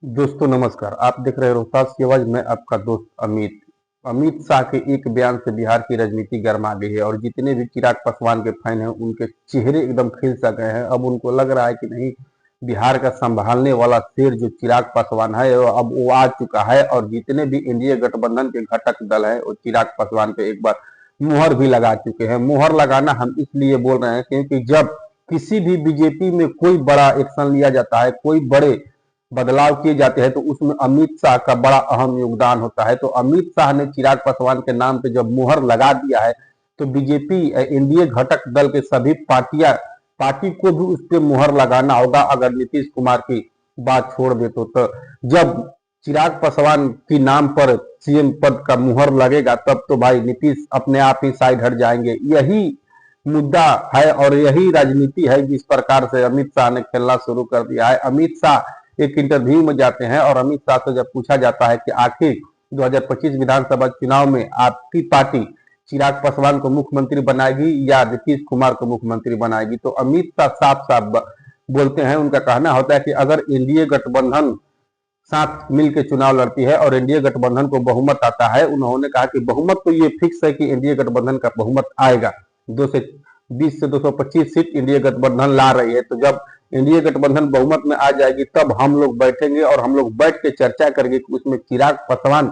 दोस्तों नमस्कार। आप देख रहे हैं रोहतास की आवाज। मैं आपका दोस्त अमित। अमित शाह के एक बयान से बिहार की राजनीति गर्मा गई है और जितने भी चिराग पासवान के फैन हैं उनके चेहरे एकदम खिल सा गए हैं। अब उनको लग रहा है कि नहीं, बिहार का संभालने वाला शेर जो चिराग पासवान है अब वो आ चुका है और जितने भी एनडीए गठबंधन के घटक दल है वो चिराग पासवान पे एक बार मुहर भी लगा चुके हैं। मुहर लगाना हम इसलिए बोल रहे हैं क्योंकि जब किसी भी बीजेपी में कोई बड़ा एक्शन लिया जाता है, कोई बड़े बदलाव किए जाते हैं तो उसमें अमित शाह का बड़ा अहम योगदान होता है। तो अमित शाह ने चिराग पासवान के नाम पे जब मुहर लगा दिया है तो बीजेपी एनडीए घटक दल के सभी पार्टी को भी उस पर मुहर लगाना होगा अगर नीतीश कुमार की बात छोड़ दे तो जब चिराग पासवान के नाम पर सीएम पद का मुहर लगेगा तब तो भाई नीतीश अपने आप ही साइड हट जाएंगे। यही मुद्दा है और यही राजनीति है जिस प्रकार से अमित शाह ने खेलना शुरू कर दिया है। अमित शाह एक इंटरव्यू में जाते हैं और अमित शाह से जब पूछा जाता है कि आखिर 2025 विधानसभा चुनाव में आपकी पार्टी चिराग पासवान को मुख्यमंत्री बनाएगी या नीतीश कुमार को मुख्यमंत्री बनाएगी, तो अमित शाह साफ साफ बोलते हैं। उनका कहना होता है कि अगर एनडीए गठबंधन साथ मिलकर चुनाव लड़ती है और एनडीए गठबंधन को बहुमत आता है, उन्होंने कहा कि बहुमत तो ये फिक्स है कि एनडीए गठबंधन का बहुमत आएगा। 220 से 225 सीट एनडीए गठबंधन ला रही है। तो जब एनडीए गठबंधन बहुमत में आ जाएगी तब हम लोग बैठेंगे और हम लोग बैठ के चर्चा करेंगे कि उसमें चिराग पासवान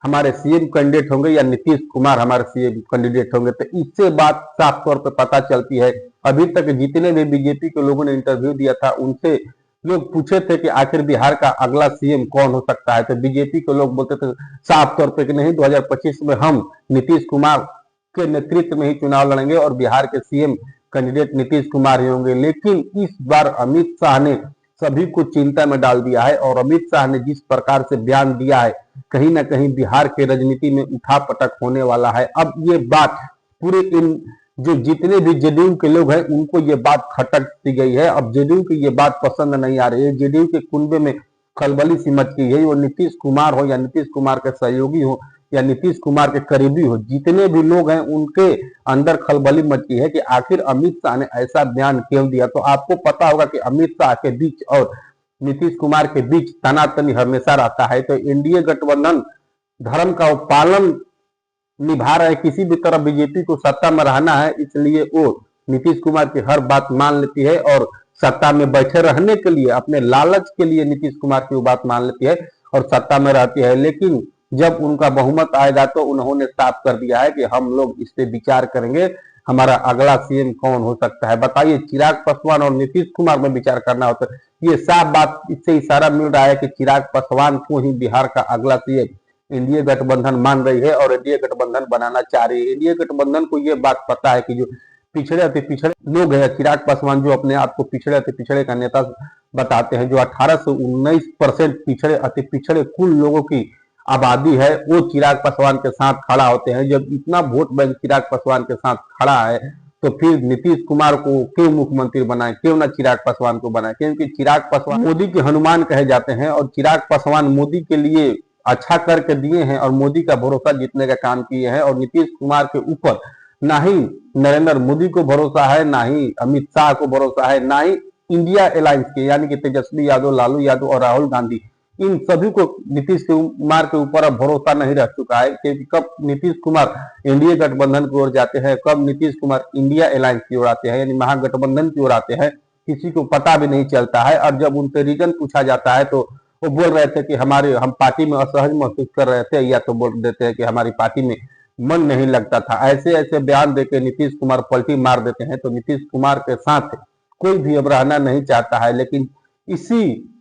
हमारे सीएम कैंडिडेट होंगे या नीतीश कुमार हमारे सीएम कैंडिडेट होंगे। तो इससे बात साफ तौर पर पता चलती है। अभी तक जितने भी बीजेपी के लोगों ने इंटरव्यू दिया था उनसे लोग पूछे थे कि आखिर बिहार का अगला सीएम कौन हो सकता है, तो बीजेपी के लोग बोलते थे साफ तौर पे कि नहीं, 2025 में हम नीतीश कुमार के नेतृत्व में ही चुनाव लड़ेंगे और बिहार के सीएम कैंडिडेट नीतीश कुमार ही होंगे। लेकिन इस बार अमित शाह ने सभी को चिंता में डाल दिया है और अमित शाह ने जिस प्रकार से बयान दिया है कहीं ना कहीं बिहार के राजनीति में उठापटक होने वाला है। अब ये बात पूरे इन जो जितने भी जेडीयू के लोग हैं उनको ये बात खटक दी गई है। अब जेडीयू की ये बात पसंद नहीं आ रही है। जेडीयू के कुनबे में खलबली सी मच गई है। वो नीतीश कुमार हो या नीतीश कुमार के सहयोगी हो या नीतीश कुमार के करीबी हो, जितने भी लोग हैं उनके अंदर खलबली मच गई है कि आखिर अमित शाह ने ऐसा बयान क्यों दिया। तो आपको पता होगा कि अमित शाह के बीच और नीतीश कुमार के बीच तनातनी हमेशा रहता है। तो एनडीए गठबंधन धर्म का पालन निभा रहे, किसी भी तरह बीजेपी को सत्ता में रहना है, इसलिए वो नीतीश कुमार की हर बात मान लेती है और सत्ता में बैठे रहने के लिए अपने लालच के लिए नीतीश कुमार की बात मान लेती है और सत्ता में रहती है। लेकिन जब उनका बहुमत आएगा तो उन्होंने साफ कर दिया है कि हम लोग इस पे विचार करेंगे, हमारा अगला सीएम कौन हो सकता है। बताइए, चिराग पासवान और नीतीश कुमार में विचार करना होता है। ये साफ बात, इससे इशारा मिल रहा है कि चिराग पासवान को ही बिहार का अगला सीएम एनडीए गठबंधन मान रही है और एनडीए गठबंधन बनाना चाह रही है। एनडीए गठबंधन को ये बात पता है कि जो पिछड़े अति पिछड़े लोग हैं, चिराग पासवान जो अपने आप को पिछड़े अति पिछड़े का नेता बताते हैं, जो 18 से 19% पिछड़े अति पिछड़े कुल लोगों की आबादी है, वो चिराग पासवान के साथ खड़ा होते हैं। जब इतना वोट बैंक चिराग पासवान के साथ खड़ा है तो फिर नीतीश कुमार को क्यों मुख्यमंत्री बनाए, क्यों ना चिराग पासवान को बनाए। क्योंकि चिराग पासवान मोदी के हनुमान कहे जाते हैं और चिराग पासवान मोदी के लिए अच्छा करके दिए हैं और मोदी का भरोसा जीतने का काम किए हैं। और नीतीश कुमार के ऊपर ना ही नरेंद्र मोदी को भरोसा है, ना ही अमित शाह को भरोसा है, ना ही इंडिया अलायंस के यानी कि तेजस्वी यादव, लालू यादव और राहुल गांधी, इन सभी को नीतीश कुमार के ऊपर अब भरोसा नहीं रह चुका है। क्योंकि कब नीतीश कुमार एनडीए गठबंधन की ओर जाते हैं, कब नीतीश कुमार इंडिया अलायंस की ओर आते हैं यानी महागठबंधन की ओर आते हैं, किसी को पता भी नहीं चलता है। और जब उनसे रीजन पूछा जाता है तो वो बोल रहे थे कि हम पार्टी में असहज महसूस कर रहे थे, या तो बोल देते हैं कि हमारी पार्टी में मन नहीं लगता था। ऐसे ऐसे बयान देके नीतीश कुमार पलटी मार देते हैं। तो नीतीश कुमार के साथ कोई भी अब रहना नहीं चाहता है। लेकिन इसी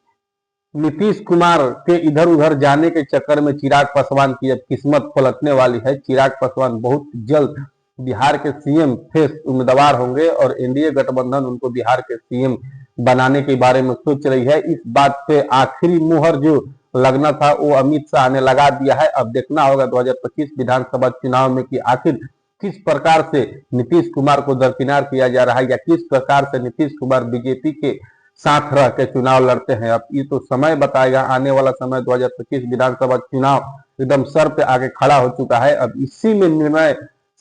नीतीश कुमार के इधर उधर जाने के चक्कर में चिराग पासवान की अब किस्मत पलटने वाली है। चिराग पासवान बहुत जल्द बिहार के सीएम फेस उम्मीदवार होंगे और एनडीए गठबंधन उनको बिहार के सीएम बनाने के बारे में सोच रही है। इस बात पे आखिरी मुहर जो लगना था वो अमित शाह ने लगा दिया है। अब देखना होगा 2025 विधानसभा चुनाव में कि आखिर किस प्रकार से नीतीश कुमार को दरकिनार किया जा रहा है या किस प्रकार से नीतीश कुमार बीजेपी के साथ रह के चुनाव लड़ते हैं। अब ये तो समय बताएगा, आने वाला समय 2025 विधानसभा चुनाव एकदम सर पे आगे खड़ा हो चुका है। अब इसी में निर्णय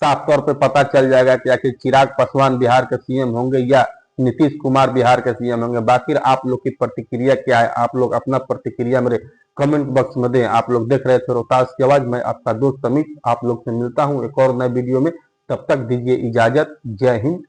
साफ तौर पे पता चल जाएगा कि आखिर चिराग पासवान बिहार के सीएम होंगे या नीतीश कुमार बिहार के सीएम होंगे। बाकी आप लोग की प्रतिक्रिया क्या है, आप लोग अपना प्रतिक्रिया मेरे कमेंट बॉक्स में दें। आप लोग देख रहे थे रोहतास की आवाज, मैं आपका दोस्त अमित आप लोग से मिलता हूँ एक और नए वीडियो में। तब तक दीजिए इजाजत। जय हिंद।